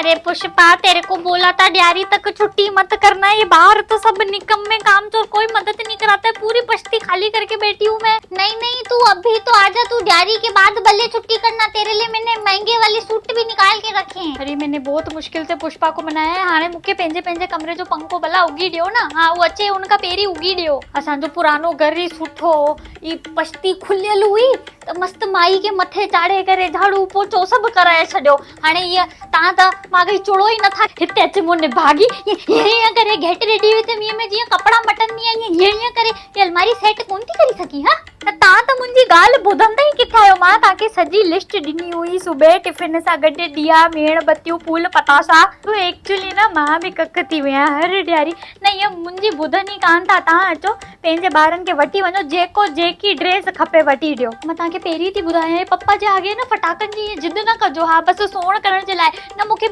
अरे पुष्पा, तेरे को बोला था ड्यारी तक छुट्टी मत करना। ये बाहर तो सब निकम्मे काम चोर, कोई मदद नहीं कराता है। पूरी बस्ती खाली करके बैठी हूँ मैं। नहीं नहीं, तू अभी तो आजा, तू ड्यारी के बाद भले छुट्टी करना। तेरे लिए मैंने महंगे वाले सूट भी निकाल के रखे हैं। अरे मैंने बहुत मुश्किल से पुष्पा को मनाया है। हाणे मुखे पंहिंजे पंहिंजे कमरे जो पंखो भला उगी ॾियो ना। हाँ वो अचे उनका पेरी उगी ॾियो। असांजो पुरानो घर ही सुठो, ई बस्ती खुलियल हुई त मस्त माई के मथे चाढ़े करे झाड़ू पोछो सब कराए छॾियो। हाणे ये तव्हां त मागे चुड़ो ही नथा। हिते अच मुने भागी हीअं करे घेट रेडी हुई त में जीअं कपड़ा मटंदी आहियां हीअं करे ये अलमारी सेट कोन थी करी सकी। हाँ त तव्हां त मुंहिंजी ॻाल्हि ॿुधंदा ई किथे आहियो। मां तव्हांखे सॼी लिस्ट ॾिनी हुई सुबुह टिफिन सां गॾु ॾिया मेण बत्तियूं फूल पताशा। तो एक्चुअली ना मां बि कक थी विया हर ॾियारी। न इहा मुंहिंजी ॿुधनि ई कान था। तव्हां अचो पंहिंजे ॿारनि खे वठी वञो, जेको जेकी ड्रेस खपे वठी ॾियो। मां तव्हांखे पहिरीं थी ॿुधायां पप्पा जे आगे न फटाकनि जी ज़िद न कजो। हा बसि सोण करण जे लाइ न। मूंखे